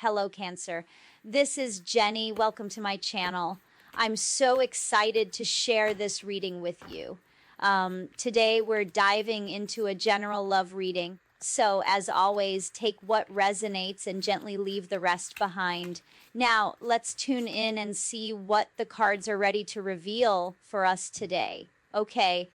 Hello, Cancer. This is Jenny. Welcome to my channel. I'm so excited to share this reading with you. Today, we're diving into a general love reading. So, as always, take what resonates and gently leave the rest behind. Now, let's tune in and see what the cards are ready to reveal for us today. Okay.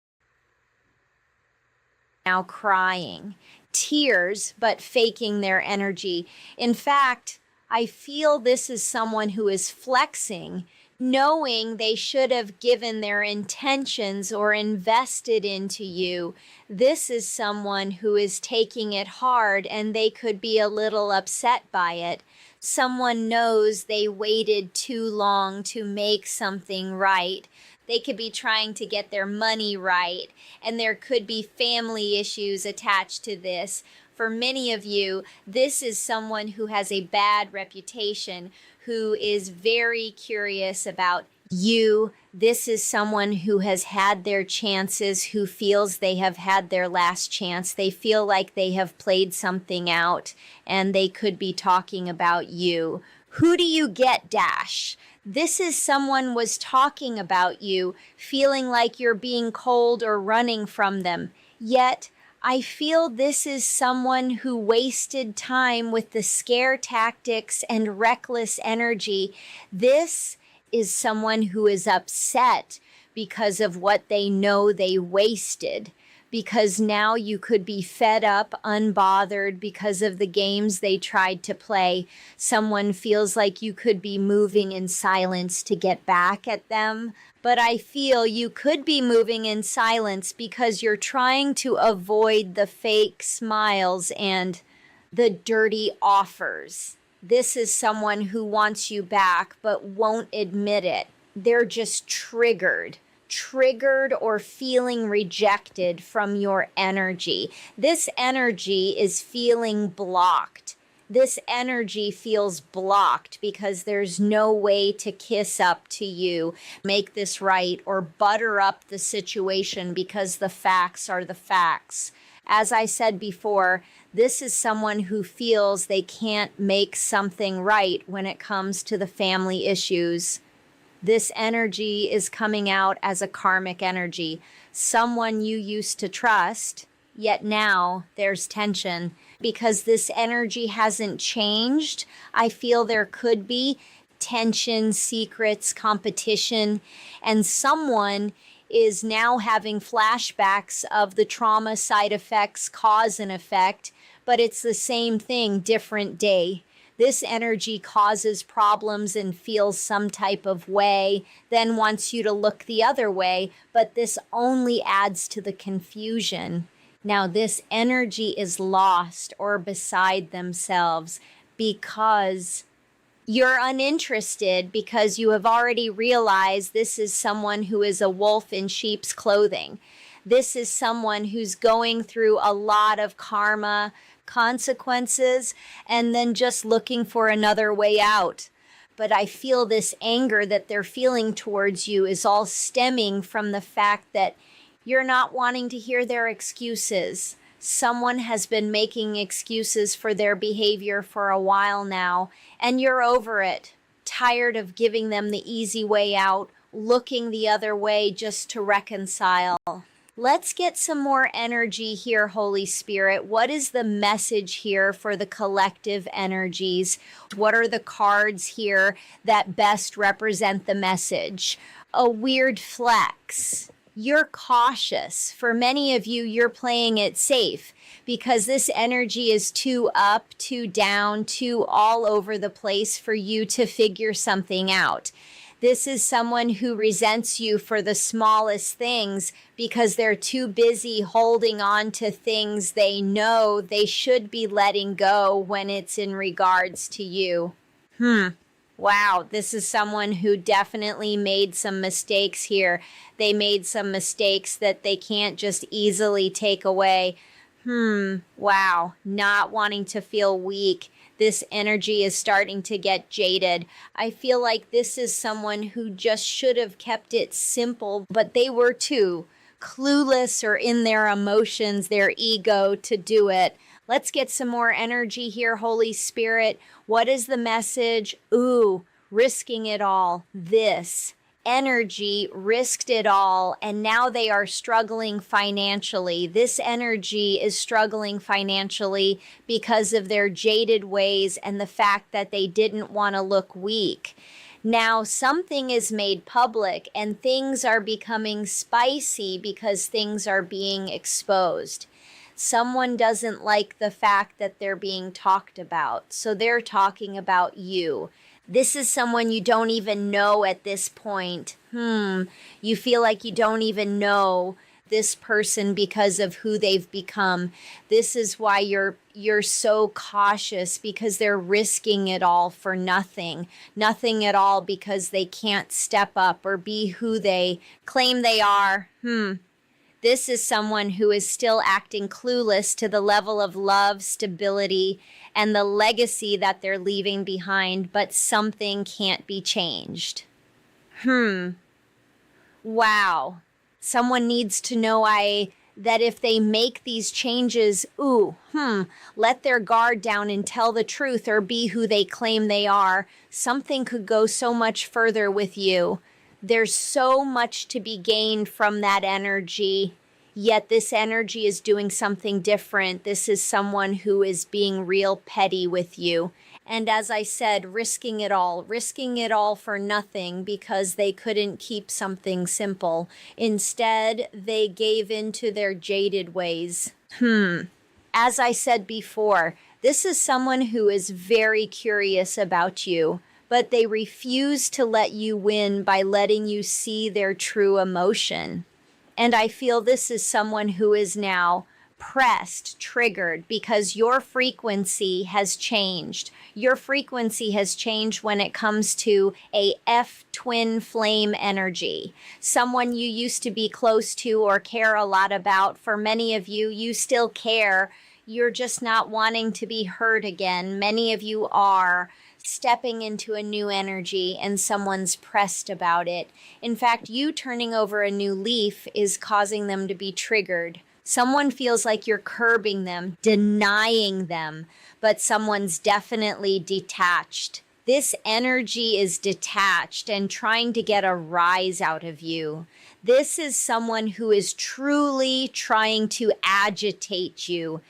Now crying. Tears, but faking their energy. In fact, I feel this is someone who is flexing, knowing they should have given their intentions or invested into you. This is someone who is taking it hard and they could be a little upset by it. Someone knows they waited too long to make something right. They could be trying to get their money right, and there could be family issues attached to this. For many of you, this is someone who has a bad reputation, who is very curious about you. This is someone who has had their chances, who feels they have had their last chance. They feel like they have played something out, and they could be talking about you. Who do you get, Dash? This is someone was talking about you, feeling like you're being cold or running from them. Yet, I feel this is someone who wasted time with the scare tactics and reckless energy. This is someone who is upset because of what they know they wasted. Because now you could be fed up, unbothered because of the games they tried to play. Someone feels like you could be moving in silence to get back at them. But I feel you could be moving in silence because you're trying to avoid the fake smiles and the dirty offers. This is someone who wants you back but won't admit it. They're just triggered or feeling rejected from your energy. This energy is feeling blocked. This energy feels blocked because there's no way to kiss up to you, make this right, or butter up the situation because the facts are the facts. As I said before, this is someone who feels they can't make something right when it comes to the family issues. This energy is coming out as a karmic energy. Someone you used to trust, yet now there's tension. Because this energy hasn't changed, I feel there could be tension, secrets, competition, and someone is now having flashbacks of the trauma side effects, cause and effect, but it's the same thing, different day. This energy causes problems and feels some type of way, then wants you to look the other way, but this only adds to the confusion. Now, this energy is lost or beside themselves because you're uninterested, because you have already realized this is someone who is a wolf in sheep's clothing. This is someone who's going through a lot of karma, consequences, and then just looking for another way out. But I feel this anger that they're feeling towards you is all stemming from the fact that you're not wanting to hear their excuses. Someone has been making excuses for their behavior for a while now, and you're over it, tired of giving them the easy way out, looking the other way just to reconcile. Let's get some more energy here, Holy Spirit. What is the message here for the collective energies? What are the cards here that best represent the message? A weird flex. You're cautious. For many of you, you're playing it safe because this energy is too up, too down, too all over the place for you to figure something out. This is someone who resents you for the smallest things because they're too busy holding on to things they know they should be letting go when it's in regards to you. Wow, this is someone who definitely made some mistakes here. They made some mistakes that they can't just easily take away. Wow, not wanting to feel weak. This energy is starting to get jaded. I feel like this is someone who just should have kept it simple, but they were too clueless or in their emotions, their ego to do it. Let's get some more energy here, Holy Spirit. What is the message? Ooh, risking it all. This energy risked it all, and now they are struggling financially. This energy is struggling financially because of their jaded ways and the fact that they didn't want to look weak. Now something is made public and things are becoming spicy because things are being exposed. Someone doesn't like the fact that they're being talked about, so they're talking about you. This is someone you don't even know at this point. You feel like you don't even know this person because of who they've become. This is why you're so cautious, because they're risking it all for nothing. Nothing at all because they can't step up or be who they claim they are. This is someone who is still acting clueless to the level of love, stability, and the legacy that they're leaving behind, but something can't be changed. Wow. Someone needs to know that if they make these changes, let their guard down and tell the truth or be who they claim they are, something could go so much further with you. There's so much to be gained from that energy, yet this energy is doing something different. This is someone who is being real petty with you. And as I said, risking it all for nothing because they couldn't keep something simple. Instead, they gave in to their jaded ways. As I said before, this is someone who is very curious about you, but they refuse to let you win by letting you see their true emotion. And I feel this is someone who is now pressed, triggered, because your frequency has changed. Your frequency has changed when it comes to a F twin flame energy. Someone you used to be close to or care a lot about. For many of you, you still care. You're just not wanting to be hurt again. Many of you are stepping into a new energy and someone's pressed about it. In fact, you turning over a new leaf is causing them to be triggered. Someone feels like you're curbing them, denying them, but someone's definitely detached. This energy is detached and trying to get a rise out of you. This is someone who is truly trying to agitate you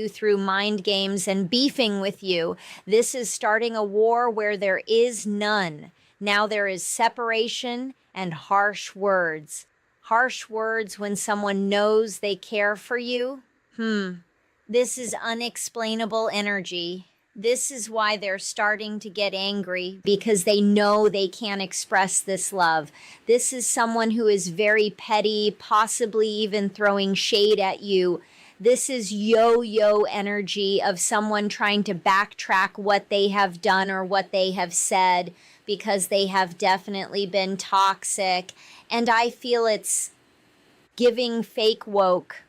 through mind games and beefing with you. This is starting a war where there is none. Now there is separation and harsh words. Harsh words when someone knows they care for you. This is unexplainable energy. This is why they're starting to get angry, because they know they can't express this love. This is someone who is very petty, possibly even throwing shade at you. This is yo-yo energy of someone trying to backtrack what they have done or what they have said, because they have definitely been toxic. And I feel it's giving fake woke.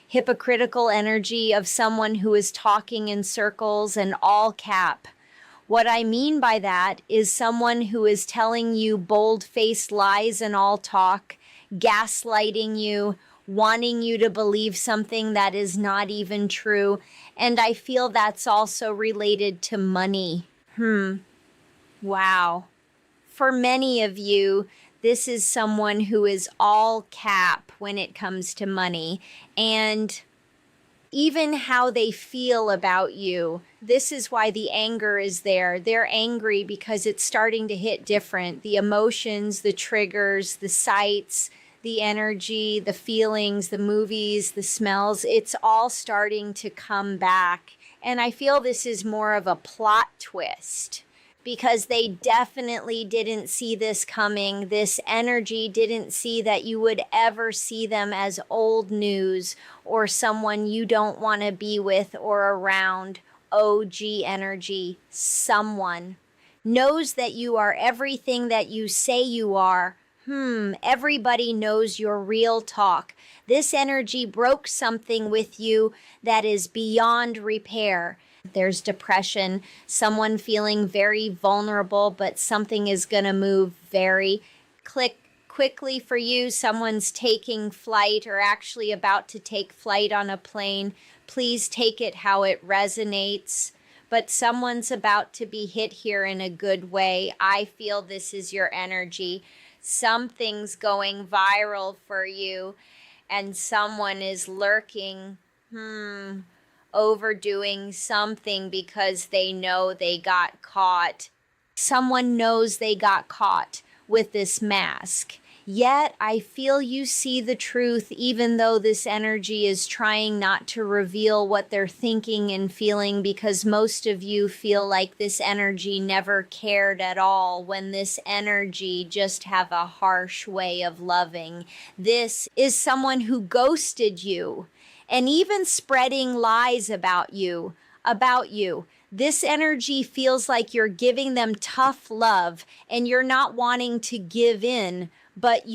Hypocritical energy of someone who is talking in circles and all cap. What I mean by that is someone who is telling you bold-faced lies and all talk, gaslighting you, wanting you to believe something that is not even true. And I feel that's also related to money. Wow. For many of you, this is someone who is all cap when it comes to money, and even how they feel about you. This is why the anger is there. They're angry because it's starting to hit different. The emotions, the triggers, the sights, the energy, the feelings, the movies, the smells, it's all starting to come back. And I feel this is more of a plot twist, because they definitely didn't see this coming. This energy didn't see that you would ever see them as old news or someone you don't want to be with or around. OG energy. Someone knows that you are everything that you say you are. Everybody knows your real talk. This energy broke something with you that is beyond repair. There's depression, someone feeling very vulnerable, but something is going to move very quickly for you. Someone's taking flight or actually about to take flight on a plane. Please take it how it resonates. But someone's about to be hit here in a good way. I feel this is your energy. Something's going viral for you, and someone is lurking, overdoing something because they know they got caught. Someone knows they got caught with this mask. Yet I feel you see the truth, even though this energy is trying not to reveal what they're thinking and feeling, because most of you feel like this energy never cared at all, when this energy just have a harsh way of loving. This is someone who ghosted you and even spreading lies about you. This energy feels like you're giving them tough love and you're not wanting to give in, but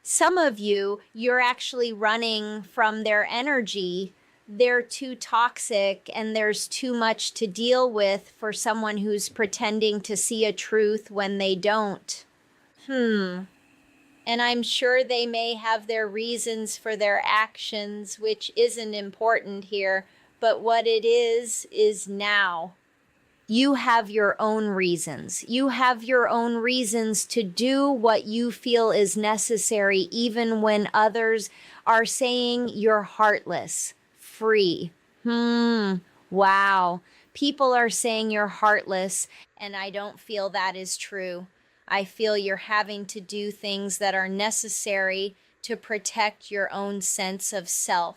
some of you, you're actually running from their energy. They're too toxic and there's too much to deal with for someone who's pretending to see a truth when they don't. And I'm sure they may have their reasons for their actions, which isn't important here, but what it is now. You have your own reasons. You have your own reasons to do what you feel is necessary, even when others are saying you're heartless, free. Wow. People are saying you're heartless, and I don't feel that is true. I feel you're having to do things that are necessary to protect your own sense of self,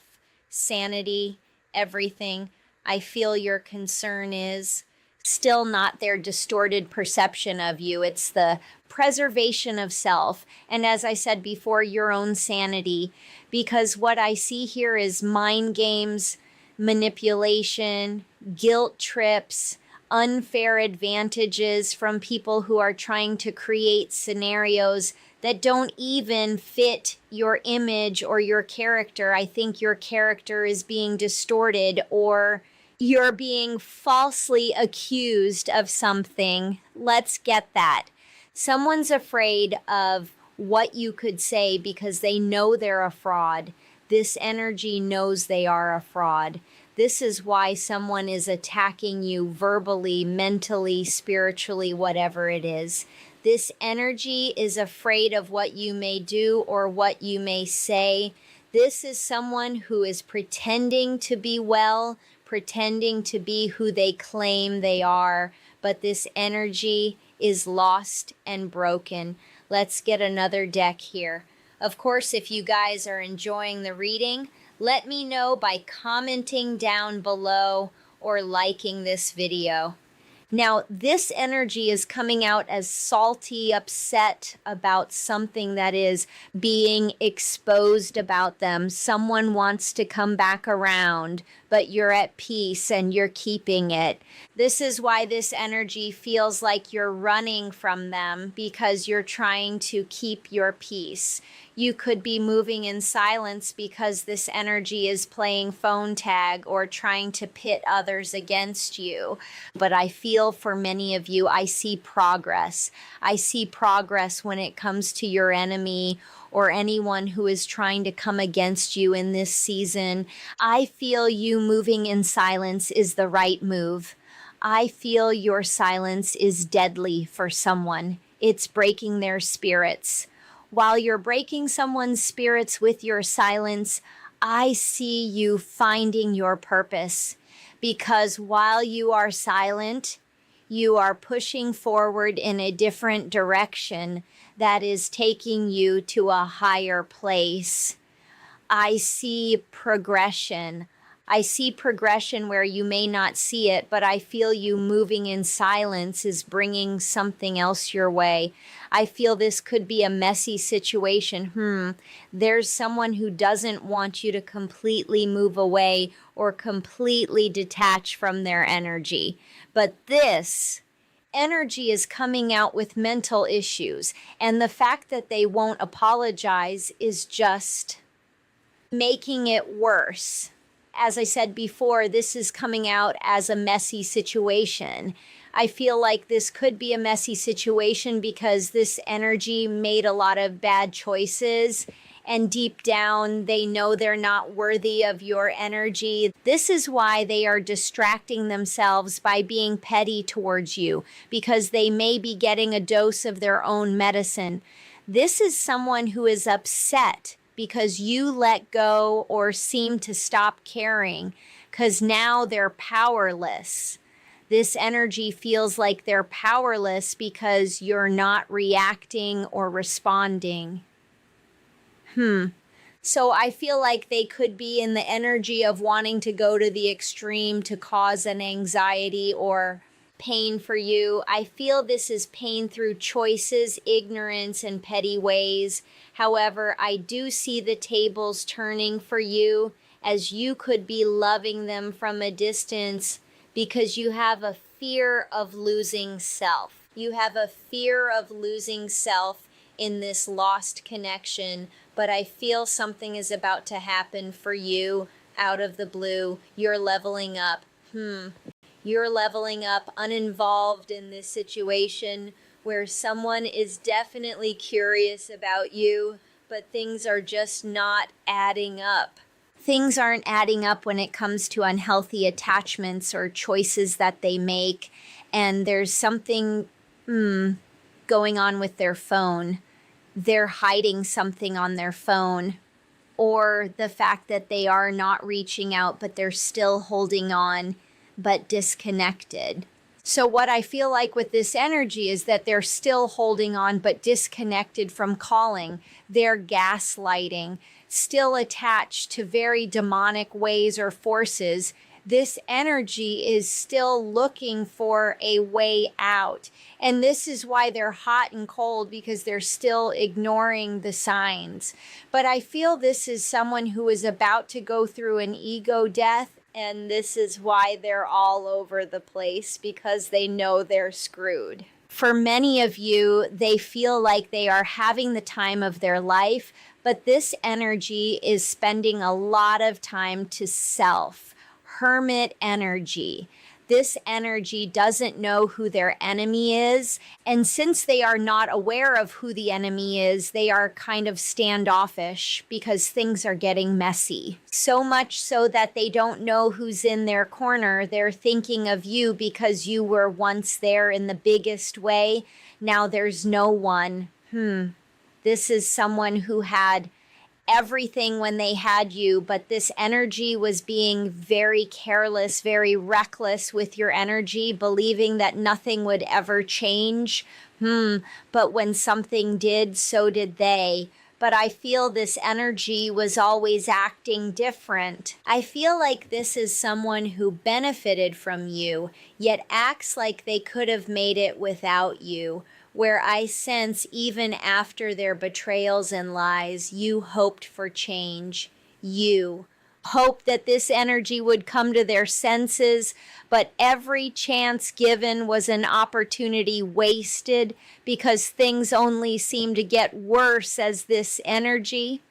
sanity, everything. I feel your concern is still not their distorted perception of you. It's the preservation of self. And as I said before, your own sanity. Because what I see here is mind games, manipulation, guilt trips, unfair advantages from people who are trying to create scenarios that don't even fit your image or your character. I think your character is being distorted, or you're being falsely accused of something. Let's get that. Someone's afraid of what you could say because they know they're a fraud. This energy knows they are a fraud. This is why someone is attacking you verbally, mentally, spiritually, whatever it is. This energy is afraid of what you may do or what you may say. This is someone who is pretending to be well, pretending to be who they claim they are, but this energy is lost and broken. Let's get another deck here. Of course, if you guys are enjoying the reading, let me know by commenting down below or liking this video. Now, this energy is coming out as salty, upset about something that is being exposed about them. Someone wants to come back around, but you're at peace and you're keeping it. This is why this energy feels like you're running from them, because you're trying to keep your peace. You could be moving in silence because this energy is playing phone tag or trying to pit others against you. But I feel for many of you, I see progress. I see progress when it comes to your enemy or anyone who is trying to come against you in this season. I feel you moving in silence is the right move. I feel your silence is deadly for someone. It's breaking their spirits. While you're breaking someone's spirits with your silence, I see you finding your purpose. Because while you are silent, you are pushing forward in a different direction that is taking you to a higher place. I see progression. I see progression where you may not see it, but I feel you moving in silence is bringing something else your way. I feel this could be a messy situation. There's someone who doesn't want you to completely move away or completely detach from their energy. But this energy is coming out with mental issues, and the fact that they won't apologize is just making it worse. As I said before, this is coming out as a messy situation. I feel like this could be a messy situation because this energy made a lot of bad choices and deep down they know they're not worthy of your energy. This is why they are distracting themselves by being petty towards you, because they may be getting a dose of their own medicine. This is someone who is upset because you let go or seem to stop caring, because now they're powerless. This energy feels like they're powerless because you're not reacting or responding. So I feel like they could be in the energy of wanting to go to the extreme to cause an anxiety or pain for you. I feel this is pain through choices, ignorance, and petty ways. However, I do see the tables turning for you, as you could be loving them from a distance because you have a fear of losing self. You have a fear of losing self in this lost connection, but I feel something is about to happen for you out of the blue. You're leveling up. You're leveling up, uninvolved in this situation where someone is definitely curious about you, but things are just not adding up. Things aren't adding up when it comes to unhealthy attachments or choices that they make, and there's something going on with their phone. They're hiding something on their phone, or the fact that they are not reaching out, but they're still holding on, but disconnected. So what I feel like with this energy is that they're still holding on, but disconnected from calling. They're gaslighting, still attached to very demonic ways or forces. This energy is still looking for a way out. And this is why they're hot and cold, because they're still ignoring the signs. But I feel this is someone who is about to go through an ego death. And this is why they're all over the place, because they know they're screwed. For many of you, they feel like they are having the time of their life, but this energy is spending a lot of time to self. Hermit energy. This energy doesn't know who their enemy is. And since they are not aware of who the enemy is, they are kind of standoffish because things are getting messy. So much so that they don't know who's in their corner. They're thinking of you because you were once there in the biggest way. Now there's no one. This is someone who had everything when they had you, but this energy was being very careless, very reckless with your energy, believing that nothing would ever change. But when something did, so did they. But I feel this energy was always acting different. I feel like this is someone who benefited from you, yet acts like they could have made it without you. Where I sense even after their betrayals and lies, you hoped for change. You hoped that this energy would come to their senses, but every chance given was an opportunity wasted, because things only seem to get worse as this energy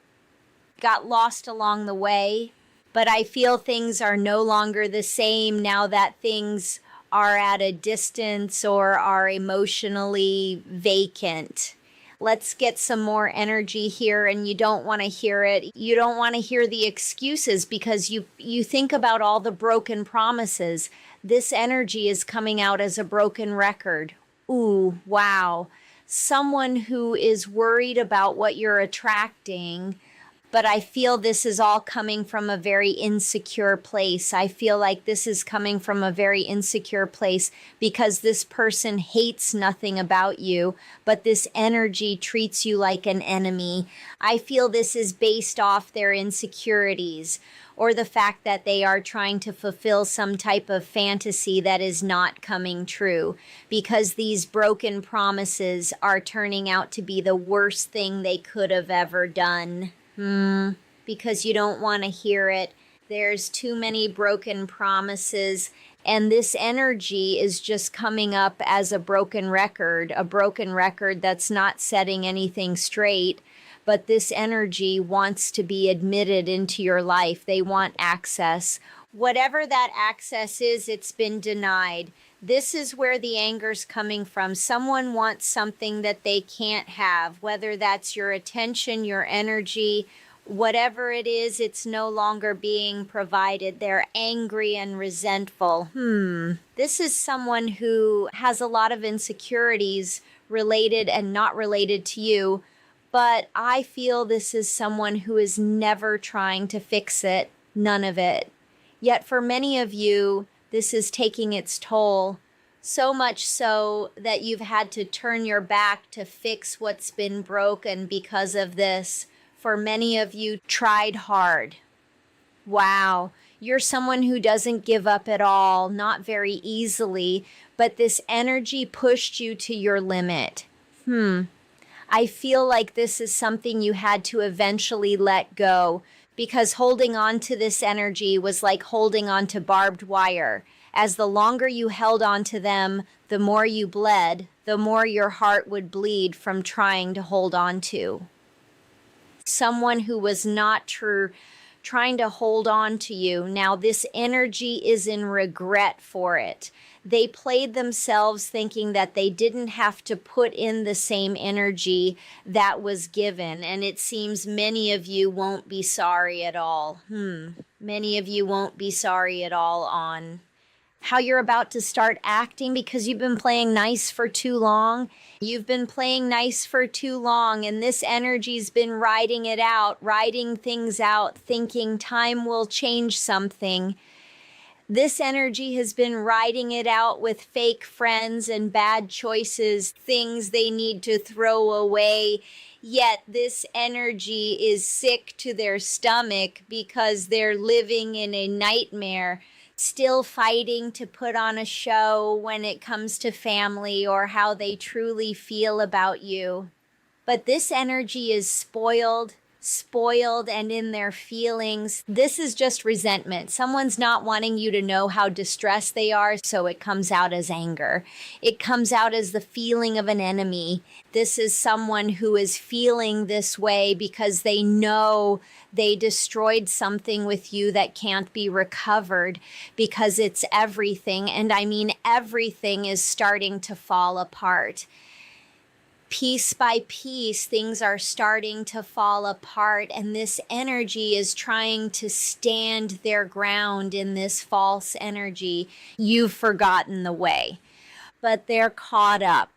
got lost along the way. But I feel things are no longer the same now that things are at a distance or are emotionally vacant. Let's get some more energy here, and you don't want to hear it. You don't want to hear the excuses, because you think about all the broken promises. This energy is coming out as a broken record. Ooh, wow. Someone who is worried about what you're attracting. But I feel this is all coming from a very insecure place. I feel like this is coming from a very insecure place because this person hates nothing about you, but this energy treats you like an enemy. I feel this is based off their insecurities, or the fact that they are trying to fulfill some type of fantasy that is not coming true, because these broken promises are turning out to be the worst thing they could have ever done. Because you don't want to hear it. There's too many broken promises, and this energy is just coming up as a broken record that's not setting anything straight. But this energy wants to be admitted into your life. They want access. Whatever that access is, it's been denied. This is where the anger's coming from. Someone wants something that they can't have, whether that's your attention, your energy, whatever it is, it's no longer being provided. They're angry and resentful. This is someone who has a lot of insecurities related and not related to you, but I feel this is someone who is never trying to fix it, none of it. Yet for many of you, this is taking its toll, so much so that you've had to turn your back to fix what's been broken because of this. For many of you, tried hard. Wow, you're someone who doesn't give up at all, not very easily, but this energy pushed you to your limit. I feel like this is something you had to eventually let go, because holding on to this energy was like holding on to barbed wire. As the longer you held on to them, the more you bled, the more your heart would bleed from trying to hold on to. Someone who was not trying to hold on to you. Now this energy is in regret for it. They played themselves thinking that they didn't have to put in the same energy that was given. And it seems many of you won't be sorry at all. Many of you won't be sorry at all on how you're about to start acting because you've been playing nice for too long. You've been playing nice for too long, and this energy's been riding it out, riding things out, thinking time will change something. This energy has been riding it out with fake friends and bad choices, things they need to throw away. Yet this energy is sick to their stomach because they're living in a nightmare, still fighting to put on a show when it comes to family or how they truly feel about you. But this energy is spoiled and in their feelings. This is just resentment. Someone's not wanting you to know how distressed they are, so it comes out as anger. It comes out as the feeling of an enemy. This is someone who is feeling this way because they know they destroyed something with you that can't be recovered, because it's everything. And I mean, everything is starting to fall apart. Piece by piece, things are starting to fall apart, and this energy is trying to stand their ground in this false energy. You've forgotten the way, but they're caught up.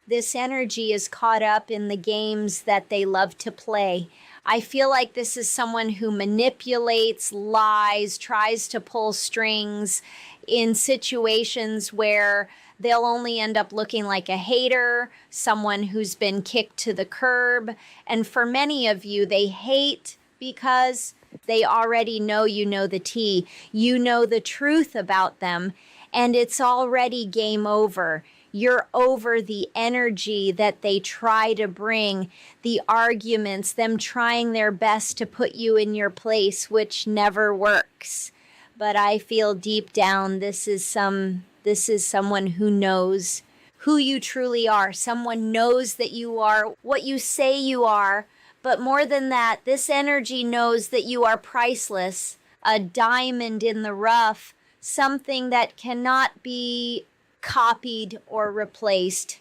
This energy is caught up in the games that they love to play. I feel like this is someone who manipulates, lies, tries to pull strings in situations where they'll only end up looking like a hater, someone who's been kicked to the curb. And for many of you, they hate because they already know you know the tea. You know the truth about them, and it's already game over. You're over the energy that they try to bring, the arguments, them trying their best to put you in your place, which never works. But I feel deep down this is someone who knows who you truly are. Someone knows that you are what you say you are. But more than that, this energy knows that you are priceless, a diamond in the rough, something that cannot be copied or replaced.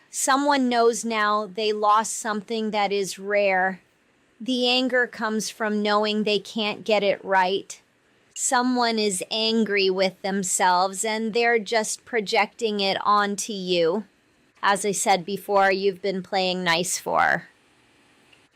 Someone knows now they lost something that is rare. The anger comes from knowing they can't get it right. Someone is angry with themselves and they're just projecting it onto you. As I said before, you've been playing nice for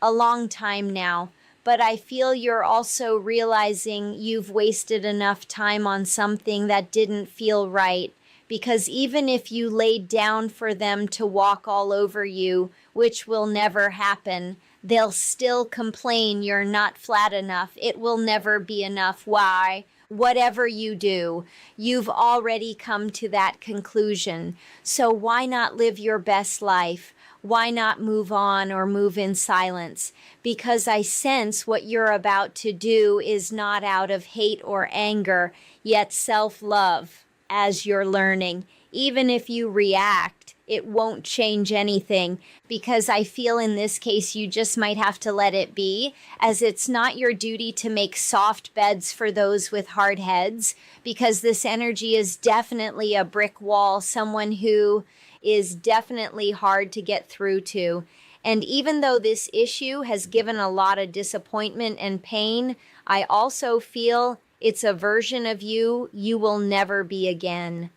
a long time now, but I feel you're also realizing you've wasted enough time on something that didn't feel right, because even if you laid down for them to walk all over you, which will never happen, they'll still complain you're not flat enough. It will never be enough. Why? Whatever you do, you've already come to that conclusion. So why not live your best life? Why not move on or move in silence? Because I sense what you're about to do is not out of hate or anger, yet self-love as you're learning. Even if you react, it won't change anything, because I feel in this case you just might have to let it be, as it's not your duty to make soft beds for those with hard heads, because this energy is definitely a brick wall, someone who is definitely hard to get through to. And even though this issue has given a lot of disappointment and pain, I also feel it's a version of you will never be again.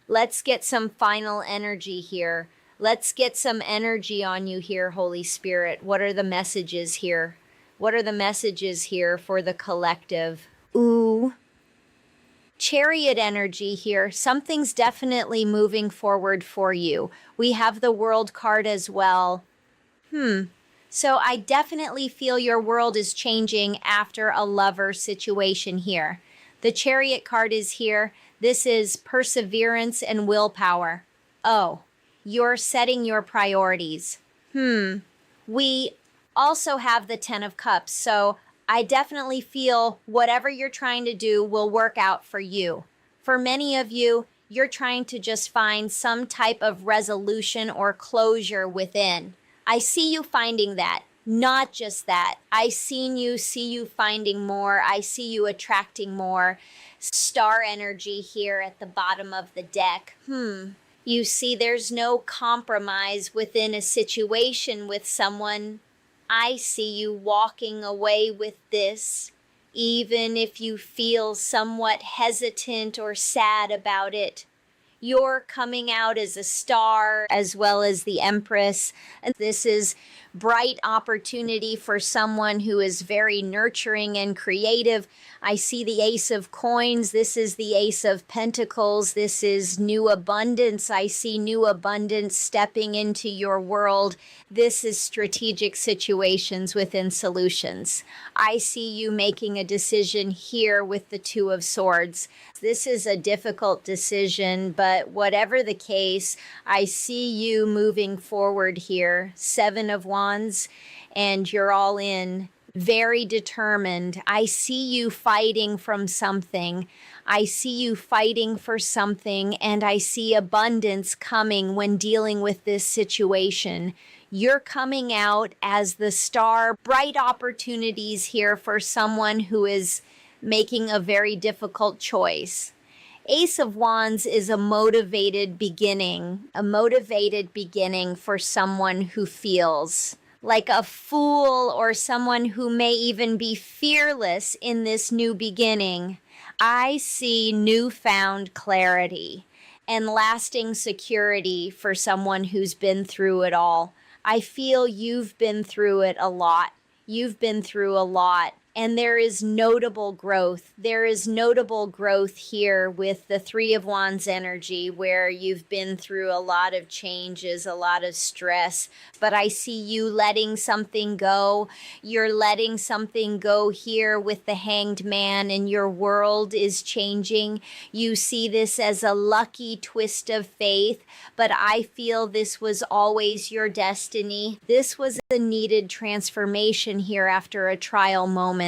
Let's get some final energy here. Let's get some energy on you here, Holy Spirit. What are the messages here? What are the messages here for the collective? Ooh. Chariot energy here. Something's definitely moving forward for you. We have the World card as well. So I definitely feel your world is changing after a lover situation here. The Chariot card is here. This is perseverance and willpower. Oh, you're setting your priorities. We also have the Ten of Cups. So I definitely feel whatever you're trying to do will work out for you. For many of you, you're trying to just find some type of resolution or closure within. I see you finding that. Not just that. See you finding more. I see you attracting more. Star energy here at the bottom of the deck. You see there's no compromise within a situation with someone. I see you walking away with this, even if you feel somewhat hesitant or sad about it. You're coming out as a star as well as the Empress. And this is bright opportunity for someone who is very nurturing and creative. I see the Ace of Coins. This is the Ace of Pentacles. This is new abundance. I see new abundance stepping into your world. This is strategic situations within solutions. I see you making a decision here with the Two of Swords. This is a difficult decision, but whatever the case, I see you moving forward here. Seven of Wands, and you're all in. Very determined. I see you fighting from something. I see you fighting for something, and I see abundance coming when dealing with this situation. You're coming out as the star. Bright opportunities here for someone who is making a very difficult choice. Ace of Wands is a motivated beginning for someone who feels like a fool, or someone who may even be fearless in this new beginning. I see newfound clarity and lasting security for someone who's been through it all. I feel you've been through it a lot. You've been through a lot. And there is notable growth. There is notable growth here with the Three of Wands energy, where you've been through a lot of changes, a lot of stress. But I see you letting something go. You're letting something go here with the Hanged Man, and your world is changing. You see this as a lucky twist of faith, but I feel this was always your destiny. This was a needed transformation here after a trial moment.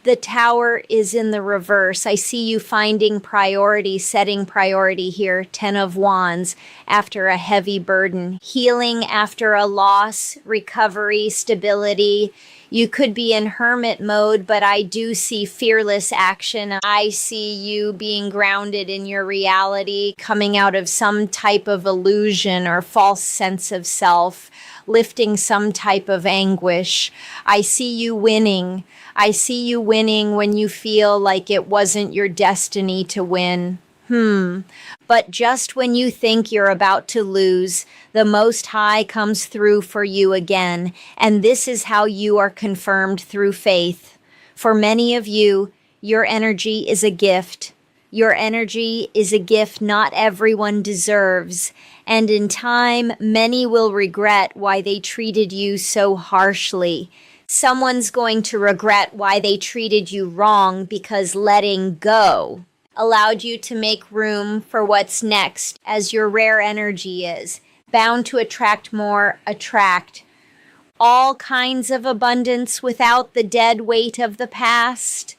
The Tower is in the reverse. I see you finding priority, setting priority here. Ten of Wands after a heavy burden. Healing after a loss, recovery, stability. You could be in hermit mode, but I do see fearless action. I see you being grounded in your reality, coming out of some type of illusion or false sense of self, lifting some type of anguish. I see you winning. I see you winning when you feel like it wasn't your destiny to win. But just when you think you're about to lose, the Most High comes through for you again. And this is how you are confirmed through faith. For many of you, your energy is a gift. Your energy is a gift not everyone deserves. And in time, many will regret why they treated you so harshly. Someone's going to regret why they treated you wrong, because letting go allowed you to make room for what's next, as your rare energy is. Bound to attract more, attract all kinds of abundance without the dead weight of the past.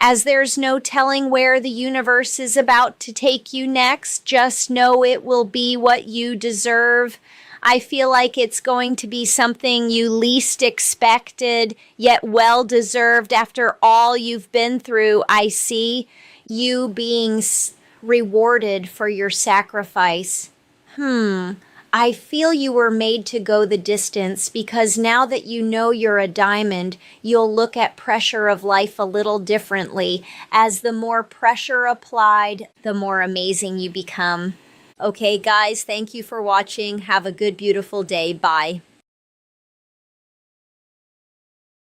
As there's no telling where the universe is about to take you next, just know it will be what you deserve. I feel like it's going to be something you least expected, yet well deserved after all you've been through. I see you being rewarded for your sacrifice. I feel you were made to go the distance because now that you know you're a diamond, you'll look at pressure of life a little differently. As the more pressure applied, the more amazing you become. Okay, guys, thank you for watching. Have a good, beautiful day. Bye.